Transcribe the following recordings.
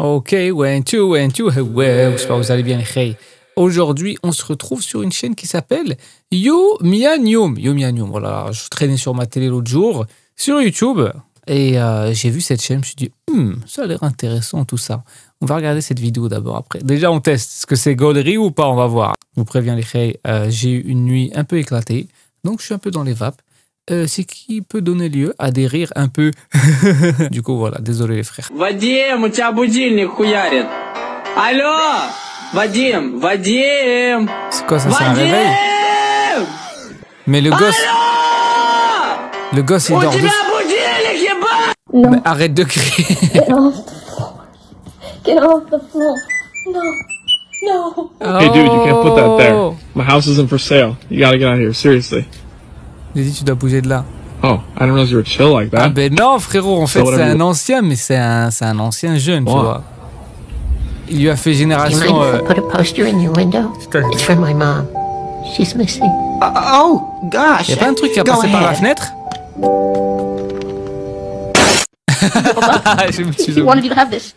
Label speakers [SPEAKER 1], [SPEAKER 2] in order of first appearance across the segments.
[SPEAKER 1] Ok, one, two, ouais, j'espère que vous allez bien, les. Aujourd'hui, on se retrouve sur une chaîne qui s'appelle Youmianium. Youmianium, voilà, je traînais sur ma télé l'autre jour, sur YouTube, et j'ai vu cette chaîne, je me suis dit, ça a l'air intéressant tout ça. On va regarder cette vidéo d'abord après. Déjà, on teste, est-ce que c'est gaulerie ou pas, on va voir. Je vous préviens, les j'ai eu une nuit un peu éclatée, donc je suis un peu dans les vapes. C'est qui peut donner lieu à des rires un peu... Du coup, voilà, désolé les frères.
[SPEAKER 2] Vadim, у тебя будильник хуярит. Алло, Vadim, Vadim.
[SPEAKER 1] C'est quoi ça, c'est un réveil? Mais le gosse... Le gosse, il dort dessus.
[SPEAKER 3] No.
[SPEAKER 1] Mais arrête de crier.
[SPEAKER 3] Get off the floor. Get off the floor. No. No.
[SPEAKER 4] Hey dude, you can't put that there. My house isn't for sale. You gotta get out of here, seriously.
[SPEAKER 1] J'ai dit tu dois bouger de là.
[SPEAKER 4] Oh, I didn't realize you were chill like that.
[SPEAKER 1] Ah ben non frérot, en fait c'est un ancien, mais c'est un ancien jeune, tu vois. Il lui a fait génération...
[SPEAKER 5] You mind if I put a poster in your window? It's from my mom. She's missing.
[SPEAKER 6] Oh, gosh.
[SPEAKER 1] Y'a pas un truc qui a passé par la fenêtre? Je me suis
[SPEAKER 3] He wanted you to have this.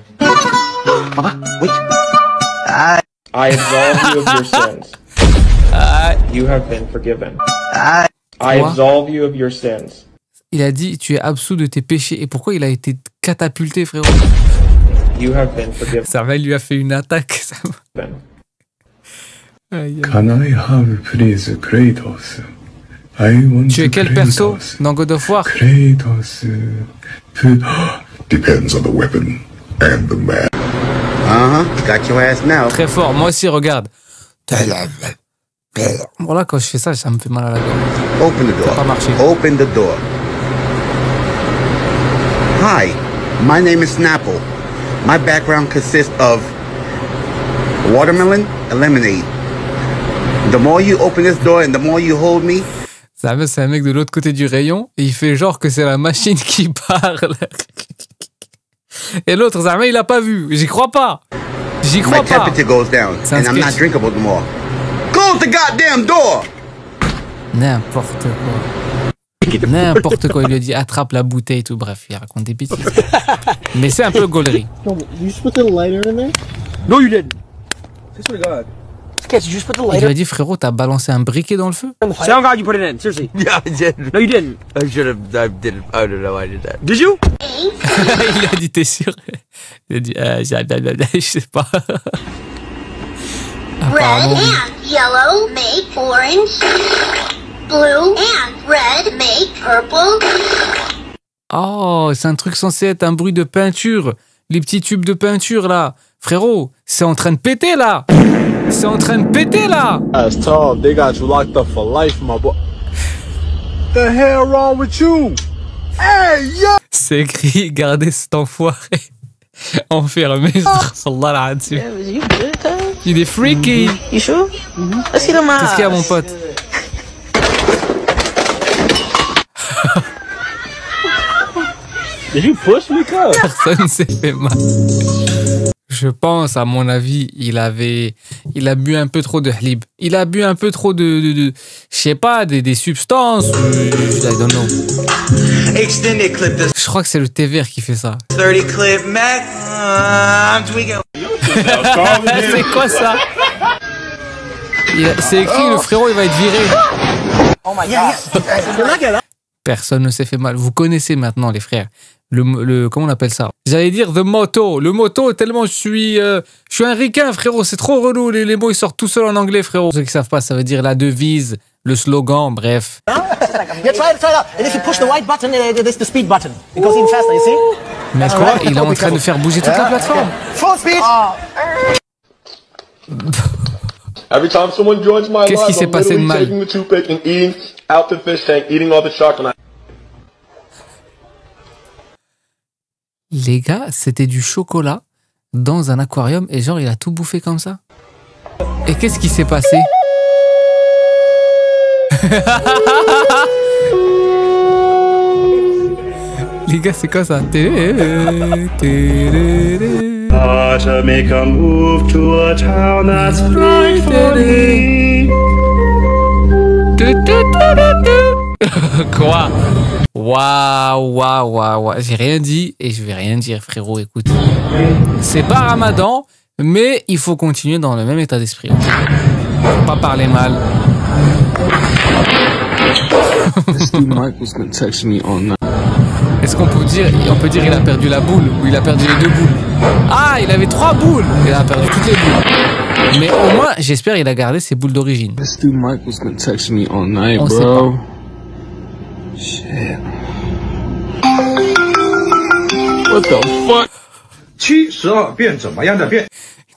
[SPEAKER 6] Mama, wait.
[SPEAKER 7] I absolve you of your sins. You have been forgiven. I absolve you of your sins.
[SPEAKER 1] Il a dit tu es absous de tes péchés. Et pourquoi il a été catapulté, frérot?
[SPEAKER 7] You have been forgiven.
[SPEAKER 1] Samuel lui a fait une attaque.
[SPEAKER 8] Can I have please Kratos? I want
[SPEAKER 1] Tu es quel perso dans God of War?
[SPEAKER 8] Kratos. Depends on the weapon and the man.
[SPEAKER 6] Got your ass now.
[SPEAKER 1] Très fort. Moi aussi, regarde. Voilà, quand je fais ça, ça me fait mal à la gorge.
[SPEAKER 6] Open the door.
[SPEAKER 1] Ça a pas marché.
[SPEAKER 6] Open the door. Hi, my name is Snapple. My background consists of watermelon and lemonade. The more you open this door and the more you hold me.
[SPEAKER 1] C'est un mec de l'autre côté du rayon et il fait genre que c'est la machine qui parle. Et l'autre, Zama, il a pas vu. J'y crois pas. J'y crois
[SPEAKER 6] My
[SPEAKER 1] pas.
[SPEAKER 6] temperature goes down and I'm not drinkable anymore. Close the goddamn door!
[SPEAKER 1] N'importe quoi. N'importe quoi. Il lui a dit attrape la bouteille et tout. Bref, il raconte des bêtises. Mais c'est un peu gaulerie.
[SPEAKER 9] No, you just put the lighter in there? No, you didn't. I swear to God. Did you just put the
[SPEAKER 1] Il
[SPEAKER 9] lighter?
[SPEAKER 1] lui a dit frérot, t'as balancé un briquet dans le feu?
[SPEAKER 9] Say on God you put it in. Seriously.
[SPEAKER 10] Yeah, I did.
[SPEAKER 9] No, you didn't.
[SPEAKER 10] I should have. I didn't. I don't know. I did that.
[SPEAKER 9] Did you?
[SPEAKER 1] Il a dit t'es sûr? Il a dit je sais pas.
[SPEAKER 5] Red and yellow make orange. Blue and red make purple.
[SPEAKER 1] Oh, c'est un truc censé être un bruit de peinture. Les petits tubes de peinture là. Frérot, c'est en train de péter là. C'est en train de péter là.
[SPEAKER 4] That's tall. They got you locked up for life, my boy. The hell wrong with you? Hey, yo!
[SPEAKER 1] C'est écrit, gardez cet enfoiré enfermé. Sallallahu alayhi wa sallam. Il est freaky.
[SPEAKER 5] You sure? Let's see the mask.
[SPEAKER 1] Qu'est-ce qu'il y a, mon pote?
[SPEAKER 4] Did you push me, cuz?
[SPEAKER 1] Personne s'est fait mal. Je pense, à mon avis, il a bu un peu trop de halib. Il a bu un peu trop de je sais pas, des substances. I don't know.
[SPEAKER 6] Extended clip this
[SPEAKER 1] Je crois que c'est le thé vert qui fait ça.
[SPEAKER 6] 30 clip Mac. I'm tweaking.
[SPEAKER 1] C'est quoi ça? C'est écrit, le frérot, il va être viré.
[SPEAKER 9] Oh my God.
[SPEAKER 1] Personne ne s'est fait mal. Vous connaissez maintenant, les frères. Comment on appelle ça? J'allais dire the motto. Le motto, tellement je suis un ricain, frérot. C'est trop relou. Les mots, ils sortent tout seuls en anglais, frérot. Ceux qui savent pas, ça veut dire la devise, le slogan, bref.
[SPEAKER 9] Yeah, try it out. And if you push the white button, it's the speed button. It goes even faster, you see?
[SPEAKER 1] Mais quoi? Il est en train de faire bouger toute la plateforme.
[SPEAKER 9] Full speed.
[SPEAKER 7] Every time someone joins my
[SPEAKER 1] Qu'est-ce qui
[SPEAKER 7] live,
[SPEAKER 1] s'est
[SPEAKER 7] I'm
[SPEAKER 1] passé de
[SPEAKER 7] literally
[SPEAKER 1] mal?
[SPEAKER 7] taking the toothpick and eating out the fish tank, eating all the chocolate.
[SPEAKER 1] Les gars, c'était du chocolat dans un aquarium et genre il a tout bouffé comme ça. Et qu'est-ce qui s'est passé? Les gars, c'est quoi ça?
[SPEAKER 8] To make a move to a town that's right for me.
[SPEAKER 1] Quoi? Waouh. J'ai rien dit et je vais rien dire, frérot. Écoute, c'est pas Ramadan, mais il faut continuer dans le même état d'esprit. Faut pas parler mal. Est-ce qu'on peut dire, il a perdu la boule ou il a perdu les 2 boules? Ah, il avait 3 boules. Il a perdu toutes les boules. Mais au moins, j'espère qu'il a gardé ses boules d'origine. On sait pas.
[SPEAKER 4] Shit. What the fuck?
[SPEAKER 11] 七十二变怎么样的变？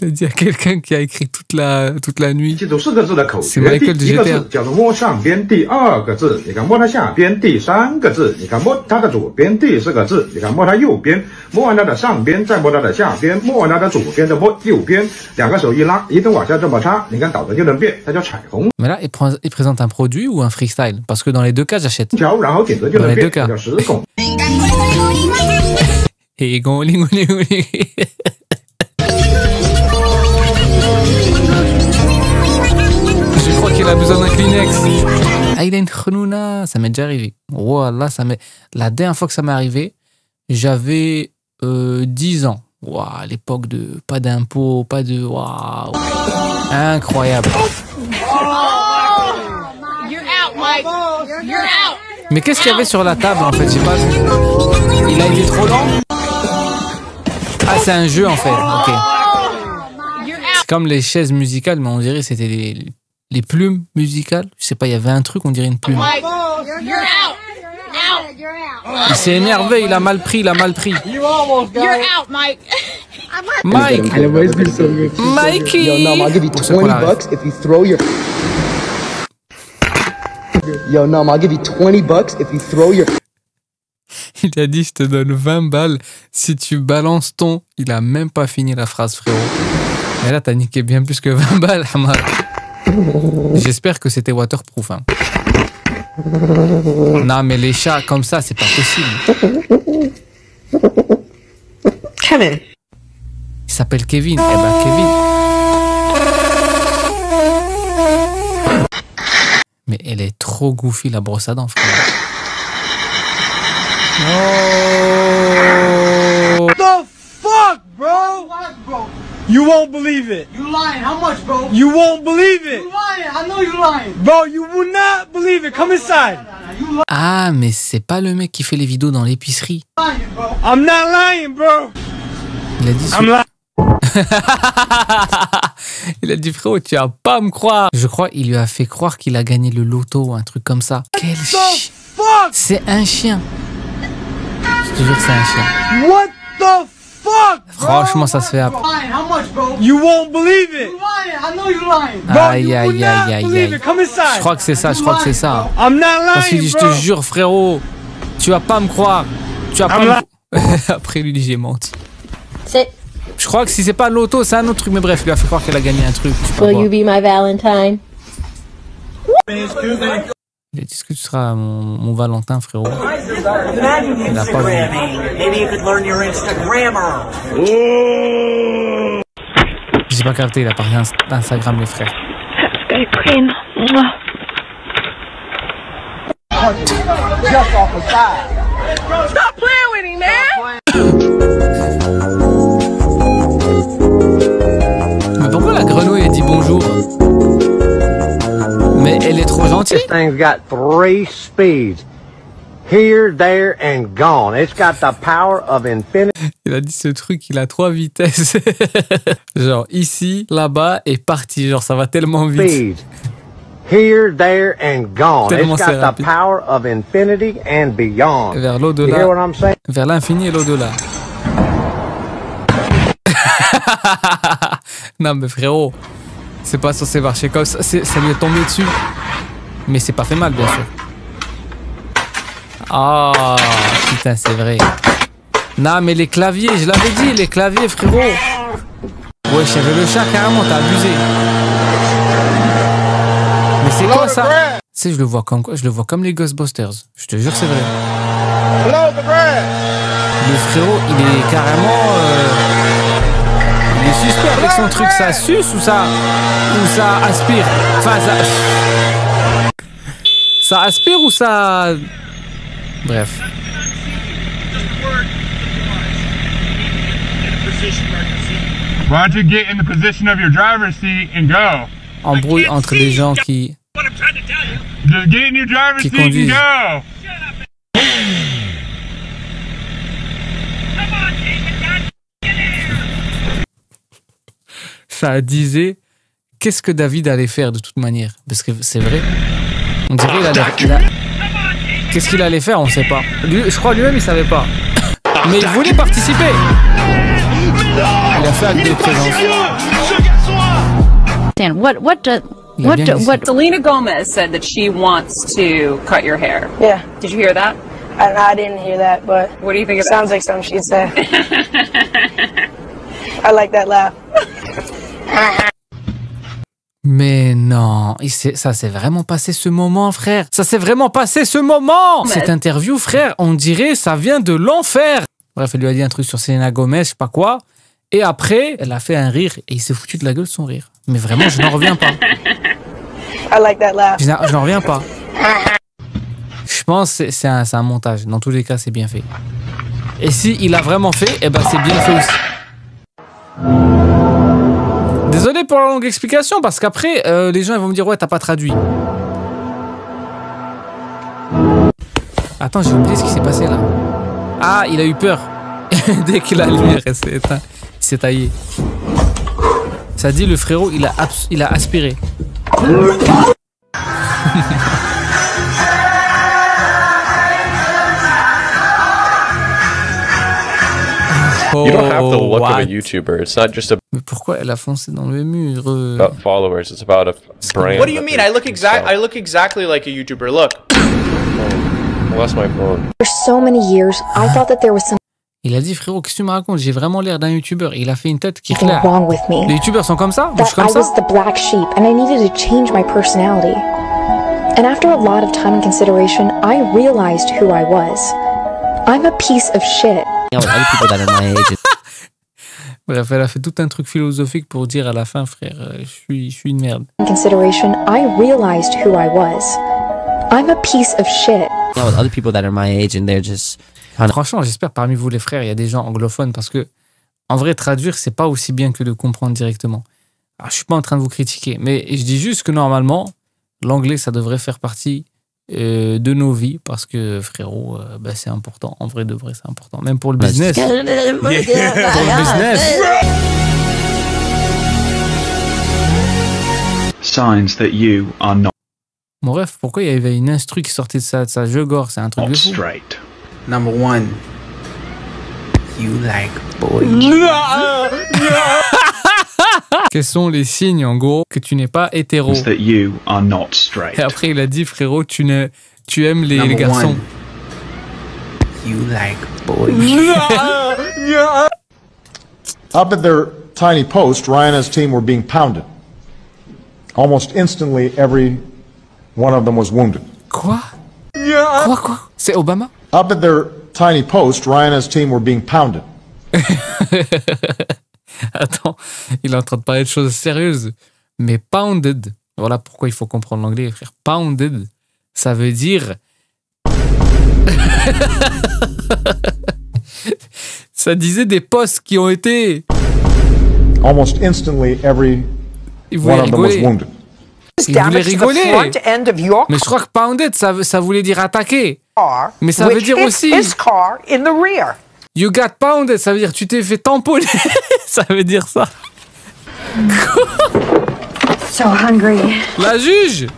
[SPEAKER 1] Il a dit à quelqu'un qui a écrit toute la nuit.
[SPEAKER 11] 记住4个字的口诀。
[SPEAKER 1] C'est Michael
[SPEAKER 11] 第一个字叫做摸上边，第2个字你看摸它下边，第3个字你看摸它的左边，第4个字你看摸它右边，摸完它的上边，再摸它的下边，摸完它的左边，再摸右边，2个手一拉，一头往下这么插，你看倒着就能变，它叫彩虹。
[SPEAKER 1] Mais là, il présente un produit ou un freestyle? Parce que dans les 2 cas, j'achète.
[SPEAKER 11] 然后点着就能变，叫石拱。
[SPEAKER 1] Et je crois qu'il a besoin d'un Kleenex. Ah, il a une khnouna. Ça m'est déjà arrivé. Wallah, la dernière fois que ça m'est arrivé, j'avais 10 ans. Wow, à l'époque de pas d'impôts, pas de... Wow. Incroyable. Mais qu'est-ce qu'il y avait sur la table en fait? J'ai pas vu. Il a été trop lent? Ah, c'est un jeu en fait. Ok. C'est comme les chaises musicales, mais on dirait que c'était les plumes musicales. Je sais pas, il y avait un truc, on dirait une plume. Il s'est énervé, il a mal pris. Mikey!
[SPEAKER 9] Yo, Nom, I'll give you 20 bucks if you throw your... Yo, Nom, I'll give you 20 bucks if you throw your...
[SPEAKER 1] Il a dit, je te donne 20 balles si tu balances ton... Il a même pas fini la phrase, frérot. Mais là, t'as niqué bien plus que 20 balles, Hamad. J'espère que c'était waterproof. Hein. Non, mais les chats comme ça, c'est pas possible.
[SPEAKER 12] Kevin.
[SPEAKER 1] Il s'appelle Kevin. Eh ben, Kevin. Mais elle est trop goofy, la brosse à dents, frère.
[SPEAKER 9] Oh.
[SPEAKER 13] What the fuck, bro? You won't believe it.
[SPEAKER 14] You lying. How much, bro?
[SPEAKER 13] You won't believe it.
[SPEAKER 14] You lying. I know you lying.
[SPEAKER 13] Bro, you will not believe it. Come inside.
[SPEAKER 1] Ah, mais c'est pas le mec qui fait les vidéos dans l'épicerie.
[SPEAKER 13] I'm not lying, bro.
[SPEAKER 1] Il a dit il a dit, frérot, tu vas pas me croire. Je crois qu'il lui a fait croire qu'il a gagné le loto ou un truc comme ça. Quel chien. C'est un chien. Je te jure que c'est un chien.
[SPEAKER 13] What the fuck, bro?
[SPEAKER 1] Franchement, ça se fait après.
[SPEAKER 13] You won't believe it.
[SPEAKER 14] You lying. I know you lying.
[SPEAKER 1] Aïe, aïe, aïe, aïe, aïe.
[SPEAKER 13] Come inside.
[SPEAKER 1] Je crois que c'est ça,
[SPEAKER 13] I'm not lying,
[SPEAKER 1] parce qu'il dit, je te jure, frérot, tu vas pas me croire. Tu vas pas me... Après, lui dit, j'ai menti. Je crois que si c'est pas l'auto, c'est un autre truc. Mais bref, il lui a fait croire qu'elle a gagné un truc.
[SPEAKER 3] Will you be my Valentine?
[SPEAKER 1] Il a dit, est-ce que tu seras mon Valentin, frérot? Il a pas vu. J'ai pas capté, il a parlé d'Instagram, les frères.
[SPEAKER 14] Stop playing with him, man.
[SPEAKER 1] Mais pourquoi la grenouille elle dit bonjour? Mais elle est trop gentille.
[SPEAKER 15] This thing's got 3 speeds. Here, there, and gone. It's got the power of infinity.
[SPEAKER 1] Il a dit ce truc, il a 3 vitesses. Genre ici, là-bas et parti. Genre ça va tellement vite.
[SPEAKER 15] Speed. Here, there, and gone.
[SPEAKER 1] Tellement
[SPEAKER 15] It's got the power of infinity and beyond.
[SPEAKER 1] Vers l'au-delà.
[SPEAKER 15] You hear what I'm saying?
[SPEAKER 1] Vers l'infini et l'au-delà. Non mais frérot, c'est pas censé marcher comme ça. Ça lui est tombé dessus. Mais c'est pas fait mal, bien sûr. Ah, oh, putain, c'est vrai. Non, mais les claviers, je l'avais dit, les claviers, frérot. Ouais, j'avais le chat, carrément, t'as abusé. Mais c'est quoi ça? Tu sais, je le vois comme quoi? Je le vois comme les Ghostbusters. Je te jure que c'est vrai. Le frérot, il est carrément... Il est suspect avec son truc. Ça suce ou ça aspire? Enfin, ça aspire ou ça... Bref.
[SPEAKER 11] Roger, get in the position of your driver's seat and go.
[SPEAKER 1] Embrouille entre des gens qui
[SPEAKER 11] Just get in your driver's seat
[SPEAKER 1] conduisent.
[SPEAKER 11] and go.
[SPEAKER 1] Ça disait qu'est-ce que David allait faire de toute manière. Parce que c'est vrai. On dirait qu'est-ce qu'il allait faire, on sait pas. Je crois lui-même il savait pas. Mais il voulait participer. Il a fait acte de présence.
[SPEAKER 16] Dan, what
[SPEAKER 17] Selena Gomez said that she wants to cut your hair.
[SPEAKER 18] Yeah.
[SPEAKER 17] Did you hear that?
[SPEAKER 18] I didn't hear that, but
[SPEAKER 17] what do you think of
[SPEAKER 18] sounds like something she'd say. I like that laugh.
[SPEAKER 1] Mais non, ça s'est vraiment passé ce moment, frère. Ça s'est vraiment passé ce moment. Cette interview, frère, on dirait ça vient de l'enfer. Bref, elle lui a dit un truc sur Selena Gomez, je sais pas quoi. Et après, elle a fait un rire et il s'est foutu de la gueule de son rire. Mais vraiment, je n'en reviens pas.
[SPEAKER 18] I like that laugh.
[SPEAKER 1] Je n'en reviens pas. Je pense que c'est un montage. Dans tous les cas, c'est bien fait. Et si il a vraiment fait, eh ben c'est bien fait aussi. Désolé pour la longue explication, parce qu'après, les gens ils vont me dire « Ouais, t'as pas traduit. » Attends, j'ai oublié ce qui s'est passé là. Ah, il a eu peur. Dès que la lumière s'est éteinte, il s'est taillé. Ça dit, le frérot, il a aspiré.
[SPEAKER 19] You don't have the look of a YouTuber. It's not just
[SPEAKER 1] Mais pourquoi elle a foncé dans le mur?
[SPEAKER 19] about followers. It's about a brand.
[SPEAKER 20] What do you mean? I look exactly like a YouTuber. Look.
[SPEAKER 19] I lost my phone.
[SPEAKER 3] For so many years, I thought that there was something
[SPEAKER 1] Il a dit, frérot, qu'est-ce que tu me racontes? J'ai vraiment l'air d'un youtubeur. Il a fait une tête qui est claire.
[SPEAKER 3] wrong with me.
[SPEAKER 1] Les youtubeurs sont comme ça?
[SPEAKER 3] That
[SPEAKER 1] Bouge comme
[SPEAKER 3] I
[SPEAKER 1] ça?
[SPEAKER 3] was the black sheep and I needed to change my personality. And after a lot of time and consideration, I realized who I was. I'm a piece of shit.
[SPEAKER 1] Bref, elle a fait tout un truc philosophique pour dire à la fin, frère, je suis une merde.
[SPEAKER 3] Consideration, I realized who I was. I'm a piece of shit.
[SPEAKER 10] With other people that are my age and they're just.
[SPEAKER 1] Franchement, j'espère parmi vous les frères, il y a des gens anglophones parce que en vrai, traduire, c'est pas aussi bien que de comprendre directement. Alors, je suis pas en train de vous critiquer, mais je dis juste que normalement, l'anglais, ça devrait faire partie de nos vies parce que frérot, c'est important. En vrai de vrai, c'est important. Même pour le business. Pour le business.
[SPEAKER 8] Signs that you are not
[SPEAKER 1] Mon ref, pourquoi il y avait une instru qui sortait de sa jeu gore? C'est un truc de fou.
[SPEAKER 8] straight.
[SPEAKER 10] Number one, you like boys.
[SPEAKER 1] Quels sont les signes, en gros, que tu n'es pas hétéro?
[SPEAKER 8] That you are not straight.
[SPEAKER 1] Et après, il a dit, frérot, tu aimes les garçons.
[SPEAKER 10] You like boys.
[SPEAKER 11] Up at their tiny post, Ryan and his team were being pounded. Almost instantly, every one of them was wounded.
[SPEAKER 1] Quoi? Quoi? C'est Obama?
[SPEAKER 11] Up at their tiny post, Ryan and his team were being pounded.
[SPEAKER 1] Attends, il est en train de parler de choses sérieuses. Mais pounded, voilà pourquoi il faut comprendre l'anglais, frère. Pounded, ça veut dire... ça disait des postes qui ont été...
[SPEAKER 11] Almost instantly, every one of them was wounded.
[SPEAKER 1] Il voulait rigoler. Mais je crois que pounded, ça voulait dire attaquer. Mais ça veut dire aussi... You got pounded, ça veut dire tu t'es fait tamponner. Ça veut dire ça.
[SPEAKER 3] So hungry.
[SPEAKER 1] La juge.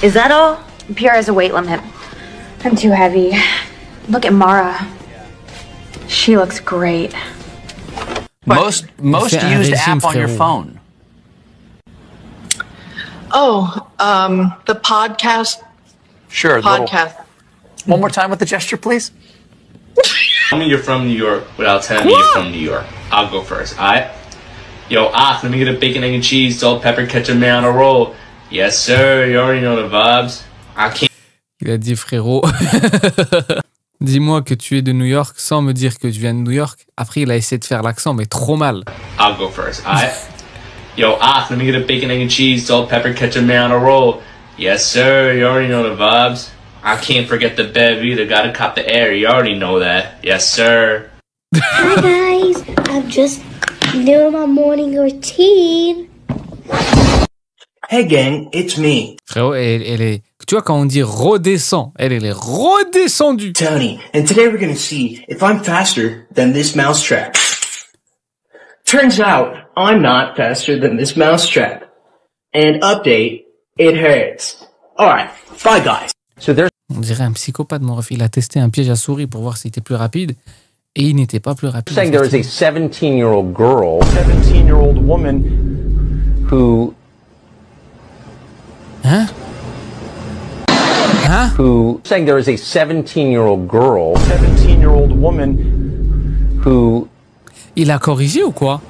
[SPEAKER 3] Is that all? Pierre has a weight limit. I'm too heavy. Look at Mara. She looks great.
[SPEAKER 21] Most used app on your phone.
[SPEAKER 12] Oh, the podcast.
[SPEAKER 21] Sure.
[SPEAKER 12] Podcast.
[SPEAKER 21] One more time with the gesture, please.
[SPEAKER 7] Tell me you're from New York without telling me you're from New York. I'll go first, alright? Yo, let me get a bacon, egg, and cheese, salt, pepper, ketchup, mayo on a roll. Yes, sir, you already know the vibes. I can't...
[SPEAKER 1] Il a dit, frérot, dis-moi que tu es de New York sans me dire que tu viens de New York. Après, il a essayé de faire l'accent, mais trop mal.
[SPEAKER 7] I'll go first, alright? Yo, let me get a bacon, egg, and cheese, salt, pepper, ketchup, mayo on a roll. Yes, sir. You already know the vibes. I can't forget the bev either. Gotta cop the air. You already know that. Yes, sir.
[SPEAKER 5] Hi guys, I'm just doing my morning routine.
[SPEAKER 16] Hey gang, it's me.
[SPEAKER 1] Frérot, elle est... Tu vois, quand on dit redescend, elle est redescendue.
[SPEAKER 16] Tony, and today we're gonna see if I'm faster than this mousetrap. Turns out, I'm not faster than this mousetrap. And update, it hurts. Alright, bye guys.
[SPEAKER 1] On dirait un psychopathe, mon ref. Il a testé un piège à souris pour voir s'il était plus rapide. Et il n'était pas plus rapide.
[SPEAKER 15] Saying there is a 17-year-old girl, 17-year-old woman who...
[SPEAKER 1] Hein? Hein?
[SPEAKER 15] Who... Saying there is a 17-year-old girl, 17-year-old woman who...
[SPEAKER 1] Il a corrigé ou quoi?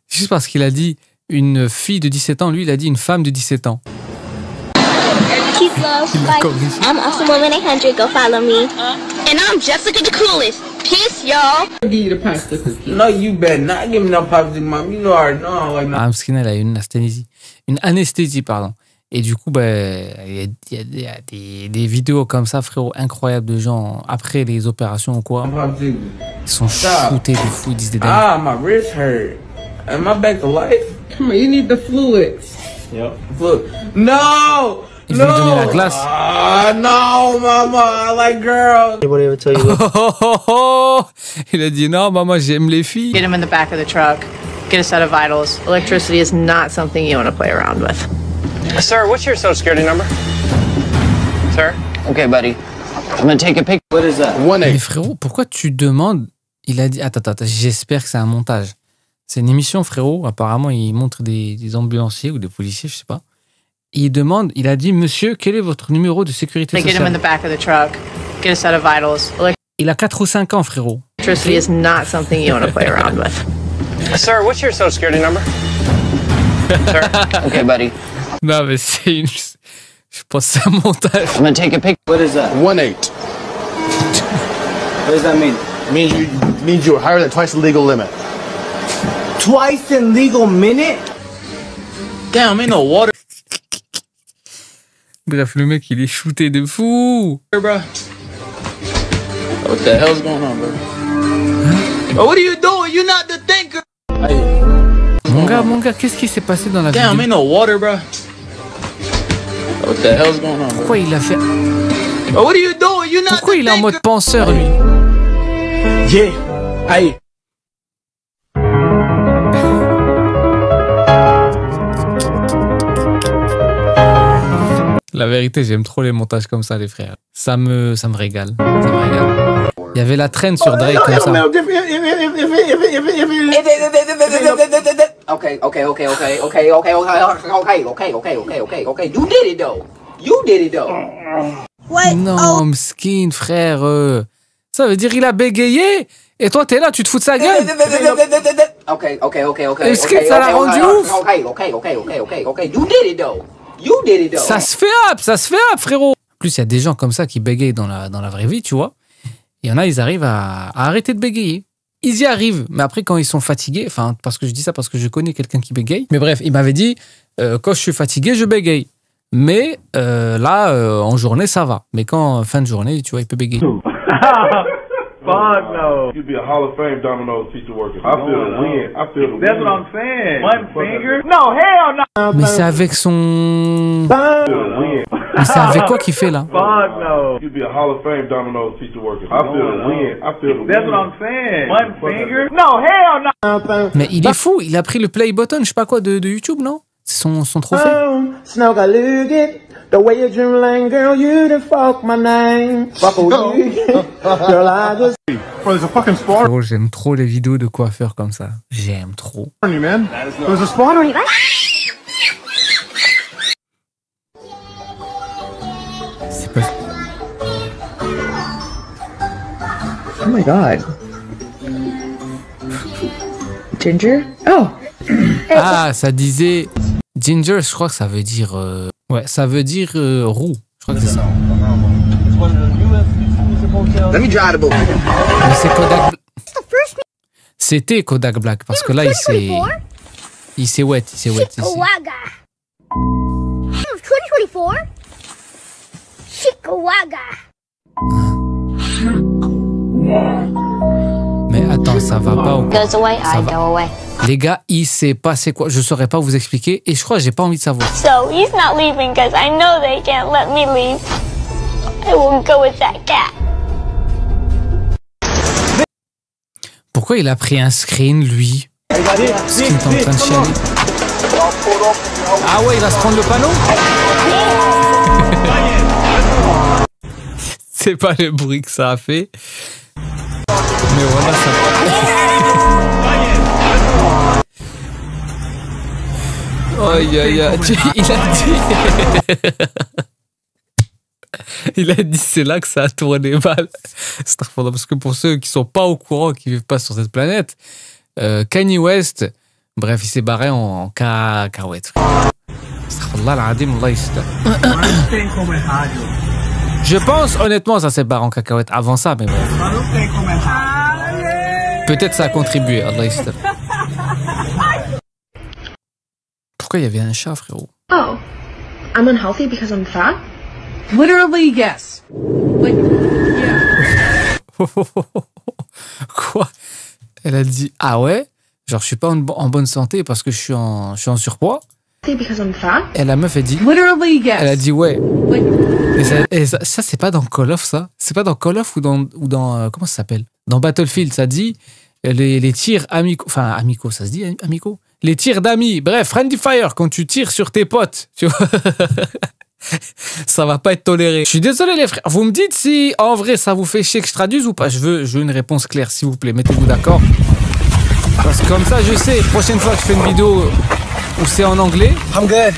[SPEAKER 1] Juste parce qu'il a dit une fille de 17 ans, lui il a dit une femme de 17 ans.
[SPEAKER 5] Keep love. Like, I'm Awesome Woman 800. Go follow me. And I'm Jessica the Coolest. Peace, y'all.
[SPEAKER 2] Give you the pasta cookie. No, you better not give me no pasta, mom. You already know. Like,
[SPEAKER 1] Ah, parce qu'elle a une anesthésie. Une anesthésie, pardon. Et du coup, il y a des vidéos comme ça, frérot, incroyables de gens après les opérations ou quoi. Ils sont shootés de fou, ils disent des dingues.
[SPEAKER 2] Ah, my wrist hurt. Am I back to life? Come on, you need the fluids. Yep. Fluid. No!
[SPEAKER 1] Il veut lui donner la glace.
[SPEAKER 2] Ah, no, mama, I like girls.
[SPEAKER 16] Anybody ever tell you
[SPEAKER 1] Il a dit non, maman, j'aime les filles.
[SPEAKER 22] Get him in the back of the truck. Get a set of vitals. Electricity is not something you want to play around with.
[SPEAKER 21] Sir, what's your social security number? Sir?
[SPEAKER 10] Okay, buddy. I'm gonna take a picture.
[SPEAKER 16] What is that?
[SPEAKER 1] Mais frérot, pourquoi tu demandes? Il a dit, attends, j'espère que c'est un montage. C'est une émission, frérot. Apparemment, il montre des ambulanciers ou des policiers, je sais pas. Et il demande, il a dit, monsieur, quel est votre numéro de sécurité
[SPEAKER 22] Get him in the
[SPEAKER 1] sociale?
[SPEAKER 22] back of the truck. Get a set of vitals.
[SPEAKER 1] Il a 4 ou 5 ans, frérot.
[SPEAKER 22] Electricity is not something you want to play around with.
[SPEAKER 21] Sir, what's your social security number? Sir?
[SPEAKER 10] Okay, buddy.
[SPEAKER 1] Non, mais c'est une... Je pense que c'est un montage.
[SPEAKER 10] I'm gonna take a picture.
[SPEAKER 16] What is that?
[SPEAKER 4] 1-8.
[SPEAKER 16] What does that mean?
[SPEAKER 4] Means you're higher than twice the legal limit.
[SPEAKER 16] Twice in legal minute? Damn, ain't no water.
[SPEAKER 1] Bref, le mec, il est shooté de fou.
[SPEAKER 2] Bro. What the hell's going on, bro? Oh, what are you doing? You're not the thinker.
[SPEAKER 1] Mon gars, qu'est-ce qui s'est passé dans la vidéo?
[SPEAKER 2] Damn, ain't no water, bro. What the hell's going on, bro?
[SPEAKER 1] Pourquoi il a fait...
[SPEAKER 2] Oh, what are you doing? You're not
[SPEAKER 1] Pourquoi
[SPEAKER 2] the
[SPEAKER 1] il est en
[SPEAKER 2] thinker.
[SPEAKER 1] mode penseur, lui?
[SPEAKER 16] Yeah. Hey.
[SPEAKER 1] La vérité, j'aime trop les montages comme ça, les frères. Ça me régale. Ça me régale. Il y avait la traîne sur Drake comme ça.
[SPEAKER 10] Okay. You did it though.
[SPEAKER 5] What?
[SPEAKER 1] Non, skin, frère. Ça veut dire il a bégayé. Et toi, t'es là, tu te fous de sa gueule.
[SPEAKER 10] Okay.
[SPEAKER 1] Est-ce que ça l'a rendu ouf?
[SPEAKER 10] Okay. You did it though.
[SPEAKER 1] Ça se fait frérot. En plus, il y a des gens comme ça qui bégayent dans la vraie vie, tu vois. Il y en a, ils arrivent à arrêter de bégayer. Ils y arrivent, mais après, quand ils sont fatigués, enfin, parce que je dis ça parce que je connais quelqu'un qui bégaye. Mais bref, il m'avait dit, quand je suis fatigué, je bégaye. Mais là, en journée, ça va. Mais quand fin de journée, tu vois, il peut bégayer.
[SPEAKER 11] Fuck no. You'd be a Hall of Fame Domino's pizza worker. I feel the win. That's what I'm saying. One finger? No, hell no.
[SPEAKER 1] Mais c'est avec son... Mais c'est avec quoi qu'il fait là?
[SPEAKER 11] Fuck no. You'd be a Hall of Fame Domino's pizza worker. I feel the win. That's what I'm saying. One finger? No, hell no.
[SPEAKER 1] Mais il est fou. Il a pris le play button, je sais pas quoi, de YouTube, non? C'est son trophée.
[SPEAKER 15] The way you dreamland, girl, you done fuck my name. Fuck you. Girl, I just...
[SPEAKER 11] Bro, there's a fucking spawn.
[SPEAKER 1] Frérot, j'aime trop les vidéos de coiffeurs comme ça. J'aime trop.
[SPEAKER 11] On you, man. There's a spawn on you.
[SPEAKER 1] C'est pas...
[SPEAKER 23] Oh my god. Ginger? Oh!
[SPEAKER 1] Ah, ça disait... Ginger, je crois que ça veut dire... Ouais, ça veut dire roux. Je crois que c'est ça.
[SPEAKER 16] Let me drive the boat.
[SPEAKER 1] Mais c'est Kodak... C'était Kodak Black, parce que là, il s'est wet.
[SPEAKER 5] Oh, I got. 2024? Chickawaga.
[SPEAKER 1] Mais attends, ça va pas ou quoi?
[SPEAKER 5] Goes away,
[SPEAKER 1] Ça
[SPEAKER 5] I
[SPEAKER 1] va.
[SPEAKER 5] go away.
[SPEAKER 1] Les gars, il s'est passé quoi? Je saurais pas vous expliquer et je crois que j'ai pas envie de savoir.
[SPEAKER 5] So he's not leaving because I know they can't let me leave. I won't go with that cat.
[SPEAKER 1] Pourquoi il a pris un screen, lui? Parce qu'il est en train de chialer. Ah ouais, il va se prendre le panneau? C'est pas le bruit que ça a fait. Mais voilà, ça... Aïe, aïe, aïe. Il a dit... Il a dit c'est là que ça a tourné mal. Parce que pour ceux qui sont pas au courant, qui vivent pas sur cette planète, Kanye West, bref, il s'est barré en cacahuète. Je pense honnêtement ça s'est barré en cacahuète avant ça, mais bref. Peut-être ça a contribué. Allah yastar. Pourquoi il y avait un chat, frérot?
[SPEAKER 23] Oh, I'm unhealthy because I'm fat?
[SPEAKER 14] Literally, yes. Like, yeah.
[SPEAKER 1] Quoi? Elle a dit ah ouais? Genre je suis pas en bonne santé parce que je suis en surpoids?
[SPEAKER 23] Because I'm fat?
[SPEAKER 1] Et la meuf a dit
[SPEAKER 14] Literally, yes.
[SPEAKER 1] Elle a dit ouais. Et ça c'est pas dans Call of ça? C'est pas dans Call of ou dans comment ça s'appelle? Dans Battlefield, ça dit les tirs amicaux, enfin amicaux, ça se dit amicaux? Les tirs d'amis, bref, friendly fire, quand tu tires sur tes potes, tu vois. Ça va pas être toléré. Je suis désolé les frères, vous me dites si en vrai ça vous fait chier que je traduise ou pas. Je veux une réponse claire s'il vous plaît, mettez-vous d'accord. Parce que comme ça je sais, prochaine fois que je fais une vidéo où c'est en anglais.
[SPEAKER 10] I'm good.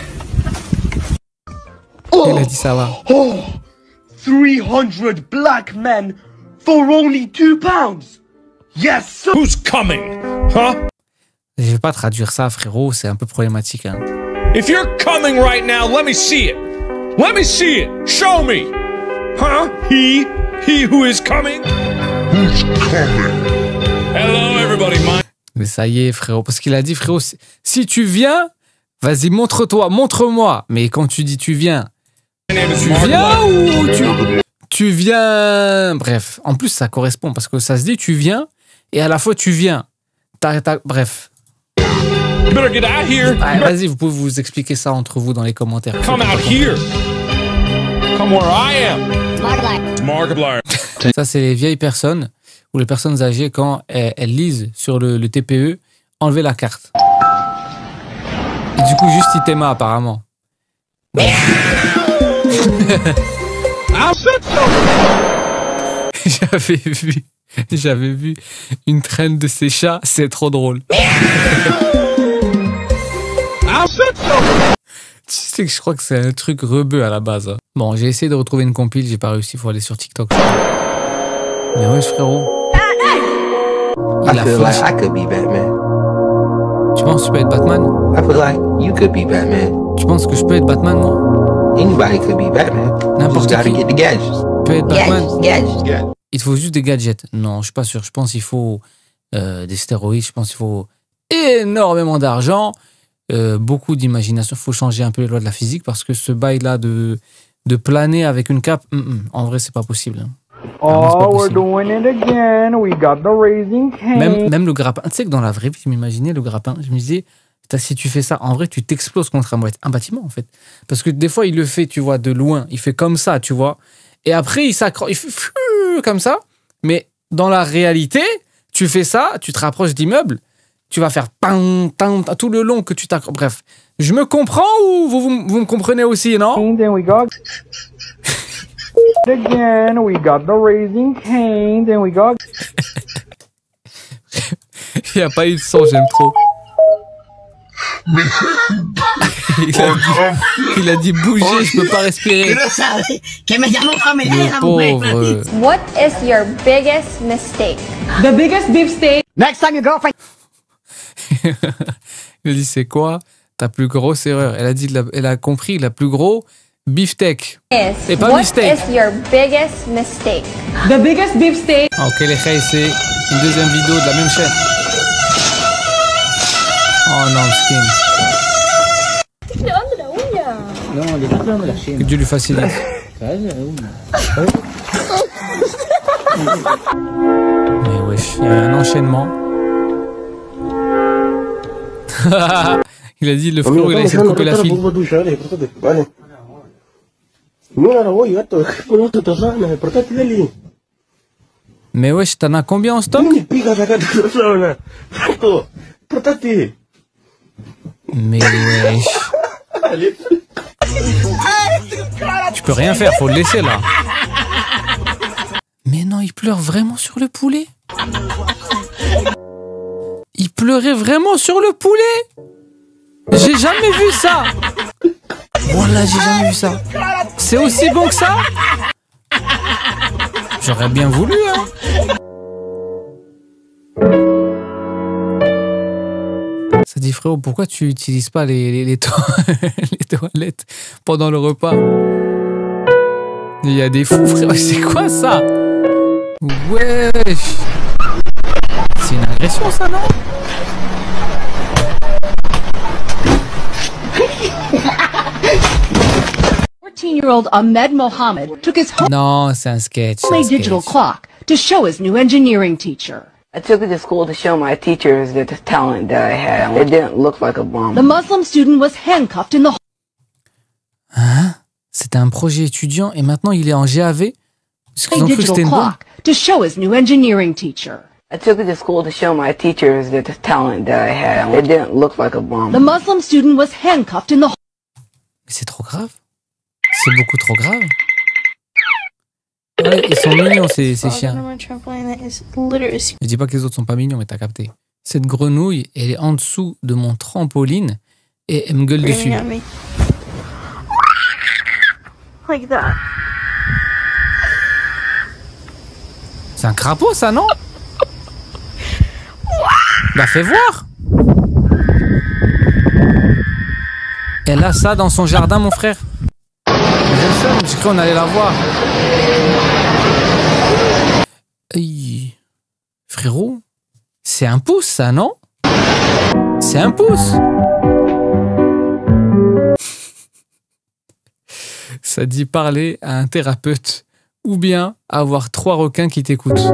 [SPEAKER 1] Elle a dit ça va.
[SPEAKER 10] Oh, 300 black men for only 2 pounds. Yes, sir.
[SPEAKER 8] Who's coming? Huh?
[SPEAKER 1] Je vais pas traduire ça frérot, c'est un peu problématique hein.
[SPEAKER 8] If you're coming right now, let me see it. Let me see it. Show me. Huh? He who is coming? Who's coming? Hello, everybody.
[SPEAKER 1] Mais ça y est, frérot. Parce qu'il a dit, frérot, si tu viens, vas-y, montre-moi. Mais quand tu dis tu viens ou tu viens... Bref, en plus, ça correspond parce que ça se dit tu viens et à la fois tu viens. Bref.
[SPEAKER 8] Better get out here.
[SPEAKER 1] Ah, vas-y, vous pouvez vous expliquer ça entre vous dans les commentaires.
[SPEAKER 8] Come out here. Come where I am. Markiplier.
[SPEAKER 1] Ça, c'est les vieilles personnes ou les personnes âgées quand elles lisent sur le TPE, enlever la carte. Et du coup, juste Itema apparemment. J'avais vu une traîne de ces chats, c'est trop drôle. Tu sais que je crois que c'est un truc rebeu à la base. Bon, j'ai essayé de retrouver une compile, j'ai pas réussi, il faut aller sur TikTok. Mais ouais, frérot.
[SPEAKER 10] I feel like I could be Batman.
[SPEAKER 1] Tu penses que tu peux être Batman?
[SPEAKER 10] I feel like you could be Batman.
[SPEAKER 1] Tu penses que je peux être Batman, moi?
[SPEAKER 10] Anybody could be Batman.
[SPEAKER 1] N'importe qui
[SPEAKER 10] get the gadgets.
[SPEAKER 1] peut être Batman.
[SPEAKER 10] Gadgets.
[SPEAKER 1] Il te faut juste des gadgets. Non, je suis pas sûr. Je pense qu'il faut des stéroïdes. Je pense qu'il faut énormément d'argent, beaucoup d'imagination. Il faut changer un peu les lois de la physique parce que ce bail-là de planer avec une cape, en vrai, c'est pas possible.
[SPEAKER 15] Oh, we're doing it again. We got the raising cane.
[SPEAKER 1] Même le grappin. Tu sais que dans la vraie vie, je m'imaginais le grappin. Je me disais, si tu fais ça, en vrai, tu t'exploses contre un bâtiment, en fait. Parce que des fois, il le fait, tu vois, de loin. Il fait comme ça, tu vois. Et après, il s'accroche. Il fait comme ça. Mais dans la réalité, tu fais ça, tu te rapproches d'immeubles, tu vas faire tout le long que tu t'accroches. Bref, je me comprends ou vous me comprenez aussi, non?
[SPEAKER 15] Then we got again. We got the raising cane. Then we got.
[SPEAKER 1] Il n'y a pas eu de son, j'aime trop. il a dit bouger, je peux pas respirer. Le pauvre.
[SPEAKER 5] What is your biggest mistake?
[SPEAKER 14] The biggest beef steak.
[SPEAKER 10] Next time your girlfriend.
[SPEAKER 1] Il a dit c'est quoi ta plus grosse erreur? Elle a compris la plus gros beefsteak. Et pas beefsteak.
[SPEAKER 5] What is your biggest mistake?
[SPEAKER 14] The biggest beef steak.
[SPEAKER 1] Ok les gars, c'est une deuxième vidéo de la même chaîne. Oh non, skin. Que Dieu lui facilite. Mais wesh, il y a un enchaînement. Il a dit, le frérot, il a essayé de couper la file. Mais wesh, t'en as combien en stock? Mais wesh. Tu peux rien faire, faut le laisser là. Mais non, il pleure vraiment sur le poulet. Il pleurait vraiment sur le poulet. J'ai jamais vu ça. Voilà, j'ai jamais vu ça. C'est aussi bon que ça? J'aurais bien voulu, hein. Ça dit, frérot, pourquoi tu n'utilises pas les toilettes pendant le repas? Il y a des fous, frérot. C'est quoi ça? Wesh. C'est une agression, ça, non?
[SPEAKER 14] Year-old Ahmed Mohammed took his
[SPEAKER 1] Non, c'est un sketch.
[SPEAKER 14] digital clock to show his new engineering teacher.
[SPEAKER 2] I took it to school to show my teachers the talent that I had. It didn't look like a bomb.
[SPEAKER 14] The Muslim student was handcuffed in the
[SPEAKER 1] Hein? C'était un projet étudiant et maintenant il est en GAV? Parce qu'ils ont cru que c'était une bombe.
[SPEAKER 14] To show his new engineering teacher.
[SPEAKER 2] I took it to school to show my teachers the talent that I had. It didn't look like a bomb.
[SPEAKER 14] The Muslim student was handcuffed in the
[SPEAKER 1] Mais c'est trop grave. C'est beaucoup trop grave. Ouais, ils sont mignons ces chiens. Je dis pas que les autres sont pas mignons, mais t'as capté. Cette grenouille, elle est en dessous de mon trampoline et elle me gueule dessus.
[SPEAKER 5] Like that.
[SPEAKER 1] C'est un crapaud, ça, non? Bah, fais voir. Elle a ça dans son jardin, mon frère. J'ai cru qu'on allait la voir. Hey. Frérot, c'est un pouce, ça, non? C'est un pouce. Ça dit parler à un thérapeute ou bien avoir 3 requins qui t'écoutent.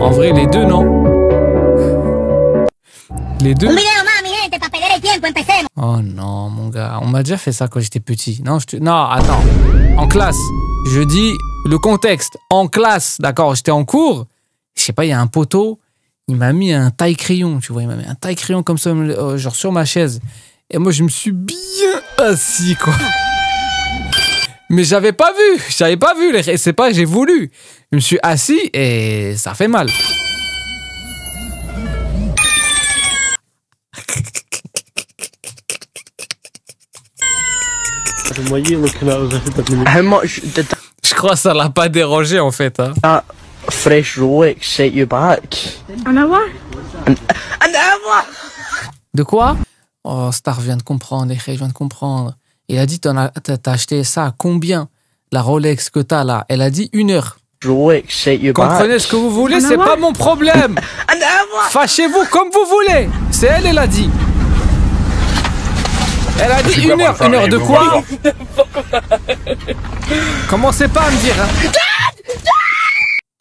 [SPEAKER 1] En vrai, les deux, non? Les deux. Oh non, mon gars. On m'a déjà fait ça quand j'étais petit. Non, non, attends. En classe. Je dis le contexte. En classe, d'accord. J'étais en cours. Je sais pas, il y a un poteau. Il m'a mis un taille-crayon, tu vois. Il m'a mis un taille-crayon comme ça, genre sur ma chaise. Et moi, je me suis bien assis, quoi. Mais j'avais pas vu. J'avais pas vu. C'est pas que j'ai voulu. Je me suis assis et ça fait mal. Je crois que ça l'a pas dérangé en fait. Hein.
[SPEAKER 16] Fresh Rolex set you back.
[SPEAKER 5] An hour?
[SPEAKER 16] An hour?
[SPEAKER 1] De quoi? Oh, Star vient de comprendre, je viens de comprendre. Il a dit, t'as acheté ça à combien? La Rolex que t'as là. Elle a dit 1 heure.
[SPEAKER 16] Rolex set you back.
[SPEAKER 1] Comprenez ce que vous voulez, c'est pas mon problème. Fâchez-vous comme vous voulez. C'est elle, elle a dit. Elle a dit 1 heure. 1 heure de quoi? Commencez pas à me dire. Hein.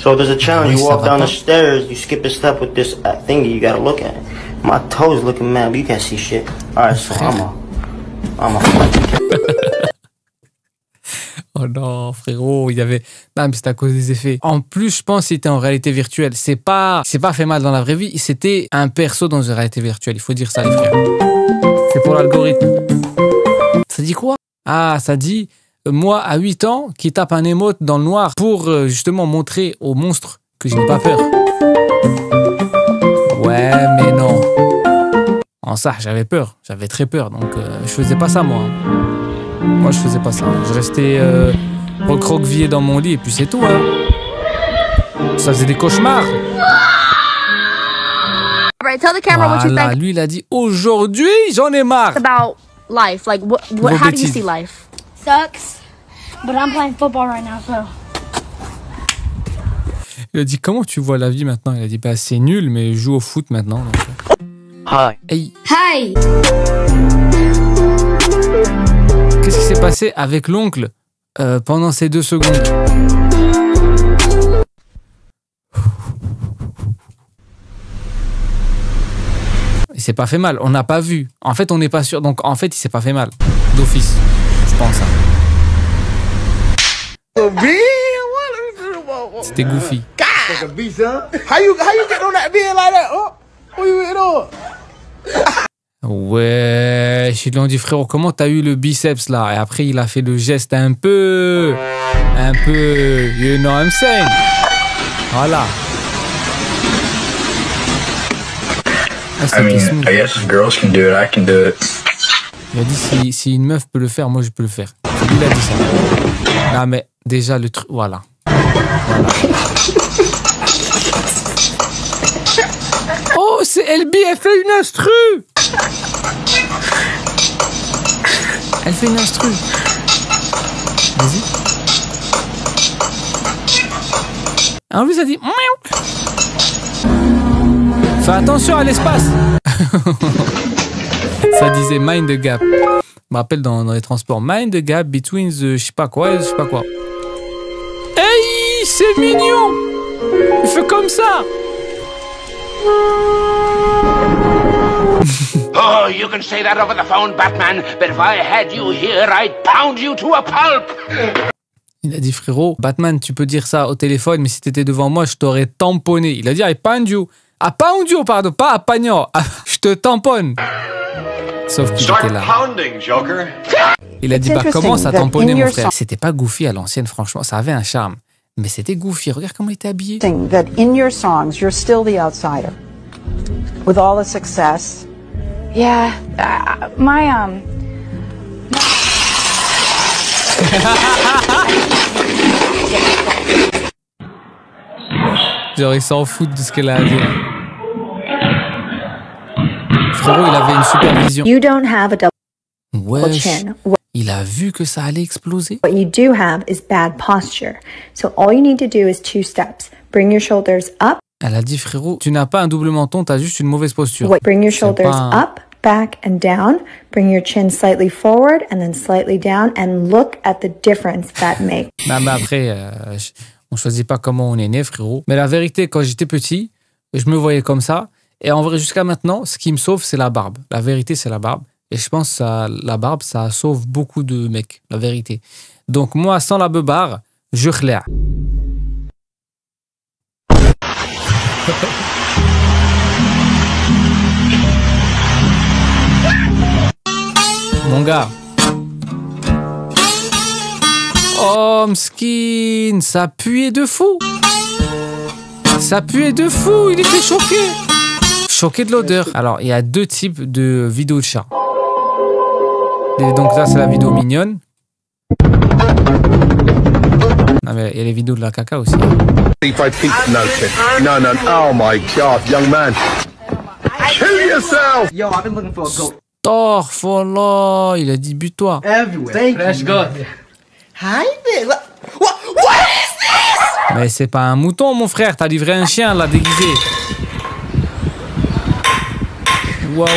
[SPEAKER 6] So there's a challenge. You walk down the stairs, you skip a step with this thingy you gotta look at. My toes looking mad, but you can't see shit. Alright, so I'm a
[SPEAKER 1] Oh non, frérot, il y avait... Non, mais c'est à cause des effets. En plus, je pense qu'il était en réalité virtuelle. C'est pas fait mal dans la vraie vie. C'était un perso dans une réalité virtuelle. Il faut dire ça, les frères. C'est pour l'algorithme. Ça dit quoi? Ah, ça dit... Moi, à 8 ans, qui tape un émote dans le noir pour justement montrer aux monstres que je n'ai pas peur. Ouais, mais non. En ça, j'avais peur. J'avais très peur. Donc, je faisais pas ça, moi. Moi, je faisais pas ça. Je restais recroquevillé dans mon lit et puis c'est tout. Hein. Ça faisait des cauchemars. Voilà, lui, il a dit aujourd'hui, j'en ai marre.
[SPEAKER 5] About life, like how do you see life? Sucks, but I'm playing football right now, so.
[SPEAKER 1] Il a dit comment tu vois la vie maintenant? Il a dit bah c'est nul, mais je joue au foot maintenant. Donc...
[SPEAKER 16] Hi.
[SPEAKER 1] Hey.
[SPEAKER 5] Hi.
[SPEAKER 1] Qu'est-ce qui s'est passé avec l'oncle pendant ces 2 secondes? Il s'est pas fait mal, on n'a pas vu. En fait, on n'est pas sûr. Donc, en fait, il s'est pas fait mal. D'office, je pense. C'était Goofy. Ouais, ils lui ont dit frérot, comment t'as eu le biceps là? Et après, il a fait le geste un peu, you know what I'm saying? Voilà.
[SPEAKER 9] I mean, I guess girls can do it, I can do it.
[SPEAKER 1] Il a dit si une meuf peut le faire, moi je peux le faire. Il a dit ça. Non mais déjà le truc, voilà. Oh, c'est LB, elle fait une instru. Elle fait une instru. Vas-y. En plus, ça dit... Fais attention à l'espace. Ça disait mind the gap. Je me rappelle dans les transports. Mind the gap between the je sais pas quoi et je sais pas quoi. Hey, c'est mignon. Il fait comme ça.
[SPEAKER 13] Oh, you can say that over the phone, Batman, but if I had you here, I'd pound you to a pulp.
[SPEAKER 1] Il a dit, frérot, Batman, tu peux dire ça au téléphone, mais si t'étais devant moi, je t'aurais tamponné. Il a dit, I pound you. Ah, pound you, pardon, pas à pagnon. Je te tamponne. Sauf qu'il était là. Il a dit, bah, commence à tamponner, mon frère. C'était pas Goofy à l'ancienne, franchement. Ça avait un charme. Mais c'était Goofy. Regarde comment il était habillé.
[SPEAKER 17] That in your songs, you're still the outsider. With all the success.
[SPEAKER 3] Yeah,
[SPEAKER 1] Genre, il s'en fout de ce qu'elle a à dire. Frérot, il avait une super vision.
[SPEAKER 3] You don't have a double
[SPEAKER 1] chin. Il a vu que ça allait exploser.
[SPEAKER 3] What you do have is bad posture. So all you need to do is 2 steps. Bring your shoulders up.
[SPEAKER 1] Elle a dit, frérot, tu n'as pas un double menton, t'as juste une mauvaise posture.
[SPEAKER 3] Bring your shoulders up, back and down. Bring your chin slightly forward and then slightly down and look at the difference that makes.
[SPEAKER 1] Non, mais après, on choisit pas comment on est né, frérot. Mais la vérité, quand j'étais petit, je me voyais comme ça. Et en vrai, jusqu'à maintenant, ce qui me sauve, c'est la barbe. La vérité, c'est la barbe. Et je pense que la barbe, ça sauve beaucoup de mecs, la vérité. Donc moi, sans la beubare, je claire. Mon gars. Oh, m'skin, ça puait de fou. Ça puait de fou, il était choqué. Choqué de l'odeur. Alors, il y a 2 types de vidéos de chat. Et donc là, c'est la vidéo mignonne. Ah, mais il y a les vidéos de la caca aussi.
[SPEAKER 4] No, oh my God, young man. Kill yourself.
[SPEAKER 24] Yo, I've been looking for a goat.
[SPEAKER 1] Torfola, il a dit bute-toi.
[SPEAKER 24] Everywhere. Fresh goat. Hi there. What is this?
[SPEAKER 1] Mais c'est pas un mouton, mon frère. T'as livré un chien, là, déguisé. Waouh.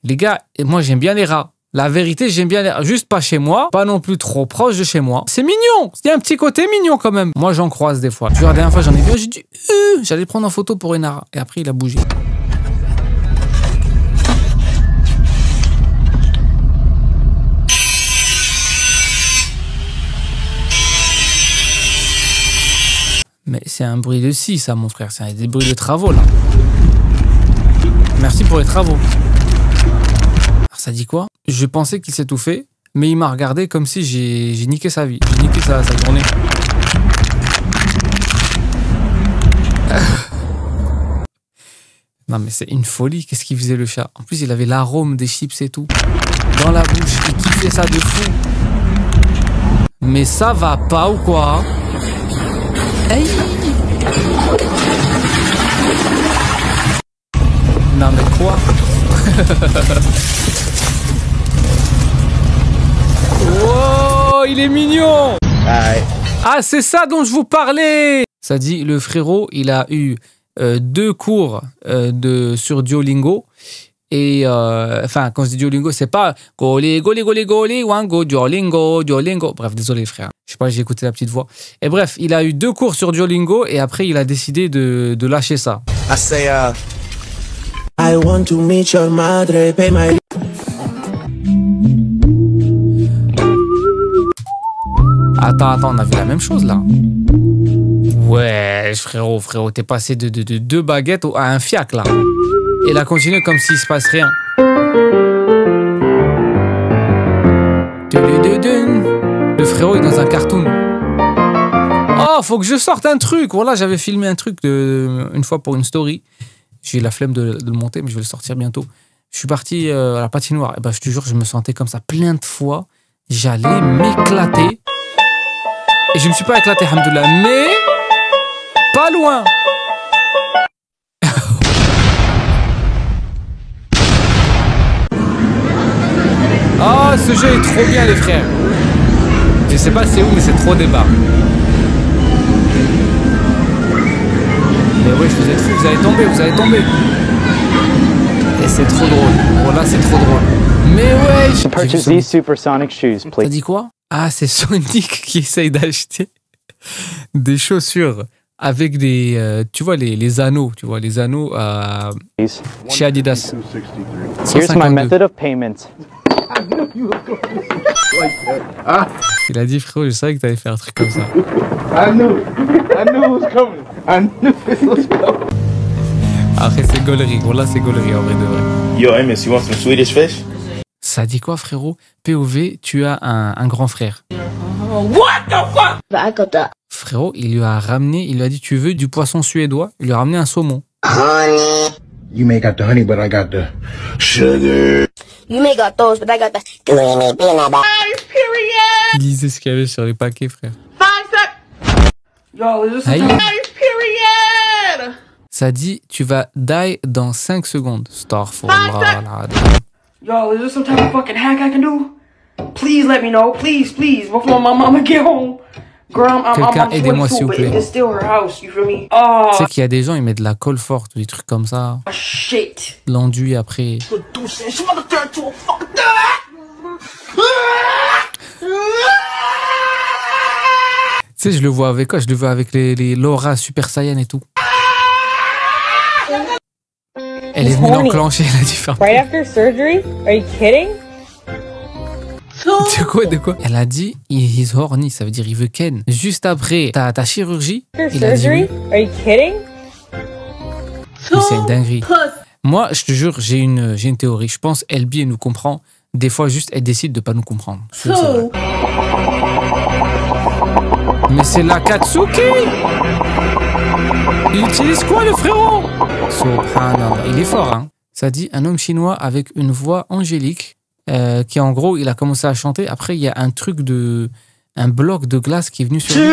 [SPEAKER 1] Les gars, moi, j'aime bien les rats. La vérité, j'aime bien les rats. Juste pas chez moi, pas non plus trop proche de chez moi. C'est mignon. Il y a un petit côté mignon, quand même. Moi, j'en croise des fois. La dernière fois, j'en ai vu, j'ai dit, j'allais prendre en photo pour une rat. Et après, il a bougé. Mais c'est un bruit de scie, ça, mon frère. C'est des bruits de travaux, là. Merci pour les travaux. Alors, ça dit quoi? Je pensais qu'il s'étouffait, mais il m'a regardé comme si j'ai niqué sa vie. J'ai niqué sa journée. Non, mais c'est une folie. Qu'est-ce qu'il faisait, le chat? En plus, il avait l'arôme des chips et tout. Dans la bouche. Il kiffait ça de fou. Mais ça va pas ou quoi? Hey! Non mais quoi? Oh, il est mignon! Ah, c'est ça dont je vous parlais! Ça dit, le frérot, il a eu 2 cours sur Duolingo. Et enfin, quand je dis Duolingo, c'est pas Goli, Wango, Duolingo. Bref, désolé frère. Je sais pas, j'ai écouté la petite voix. Et bref, il a eu 2 cours sur Duolingo et après il a décidé de lâcher ça.
[SPEAKER 15] I say, I want to meet your madre, pay my...
[SPEAKER 1] Attends, on a vu la même chose là. Ouais, frérot, t'es passé de 2 baguettes à un fiac là. Et il a continué comme s'il se passe rien. Le frérot est dans un cartoon. Oh, faut que je sorte un truc. Voilà, j'avais filmé un truc une fois pour une story. J'ai eu la flemme de le monter, mais je vais le sortir bientôt. Je suis parti à la patinoire. Et ben, je te jure, je me sentais comme ça plein de fois. J'allais m'éclater. Et je me suis pas éclaté, alhamdoulilah, mais pas loin. Oh, ce jeu est trop bien, les frères. Je sais pas c'est où, mais c'est trop débat. Mais oui, vous êtes fous, vous allez tomber. Et c'est trop drôle. Oh là, c'est trop drôle. Mais ouais.
[SPEAKER 12] Purchase these supersonic shoes, please.
[SPEAKER 1] T'as dit quoi? Ah, c'est Sonic qui essaye d'acheter des chaussures avec des, tu vois, les anneaux, chez Adidas.
[SPEAKER 12] Here's my method of payment.
[SPEAKER 1] Il a dit, frérot, je savais que t'allais faire un truc comme ça.
[SPEAKER 15] I knew it was coming.
[SPEAKER 1] Après, c'est gaulerie. Voilà, c'est gaulerie, en vrai de vrai.
[SPEAKER 6] Yo, Amos, you want some Swedish fish?
[SPEAKER 1] Ça dit quoi, frérot? POV, tu as un grand frère.
[SPEAKER 5] What the fuck? I got that.
[SPEAKER 1] Frérot, il lui a dit, tu veux du poisson suédois? Il lui a ramené un saumon.
[SPEAKER 5] Honey.
[SPEAKER 15] You may got the honey, but I got the sugar.
[SPEAKER 5] You may got those, but I got the creamy peanut butter. Period.
[SPEAKER 1] Il lisait ce qu'il y avait sur les paquets, frère.
[SPEAKER 24] 5 seconds. Yo, is this a time? Period.
[SPEAKER 1] Ça dit, tu vas die dans 5 secondes. Starfall.
[SPEAKER 24] Yo, is there some type of fucking hack I can do? Please let me know. Please, before my mama get home. Girl,
[SPEAKER 1] quelqu'un, aidez-moi s'il vous plaît.
[SPEAKER 24] It's still her house, you feel me? Oh.
[SPEAKER 1] Tu sais qu'il y a des gens, ils mettent de la colle forte ou des trucs comme ça.
[SPEAKER 24] Oh, shit.
[SPEAKER 1] L'enduit après. Tu sais, je le vois avec quoi? Je le vois avec les Laura Super Saiyan et tout. Elle est venue l'enclencher, elle a dû faire.
[SPEAKER 18] Right after surgery? Are you kidding?
[SPEAKER 1] De quoi? Elle a dit he's horny, ça veut dire il veut ken. Juste après ta chirurgie, il a dit oui.
[SPEAKER 18] Are you kidding?
[SPEAKER 1] Mais c'est une dinguerie. Moi, je te jure, j'ai une théorie. Je pense LB elle nous comprend. Des fois, juste elle décide de pas nous comprendre. Mais c'est la Katsuki. Il utilise quoi le frérot? Subhanallah, il est fort, hein. Ça dit un homme chinois avec une voix angélique. Qui en gros, il a commencé à chanter. Après, il y a un bloc de glace qui est venu sur lui.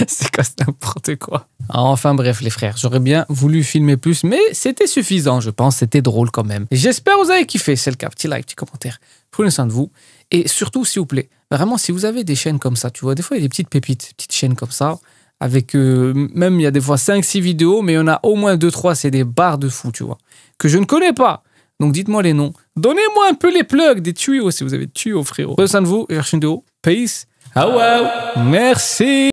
[SPEAKER 1] C'est quoi, c'est n'importe quoi. Enfin bref, les frères, j'aurais bien voulu filmer plus, mais c'était suffisant, je pense. C'était drôle quand même. J'espère que vous avez kiffé. C'est le cas. Petit like, petit commentaire. Prenez soin de vous. Et surtout, s'il vous plaît, vraiment, si vous avez des chaînes comme ça, tu vois, des fois, il y a des petites pépites, petites chaînes comme ça, avec même, il y a des fois 5-6 vidéos, mais il y en a au moins 2-3, c'est des barres de fou, tu vois, que je ne connais pas. Donc, dites-moi les noms. Donnez-moi un peu les plugs, des tuyaux, si vous avez des tuyaux, frérot. Prenez soin de vous, et une vidéo. Peace. Ah ouais. Merci.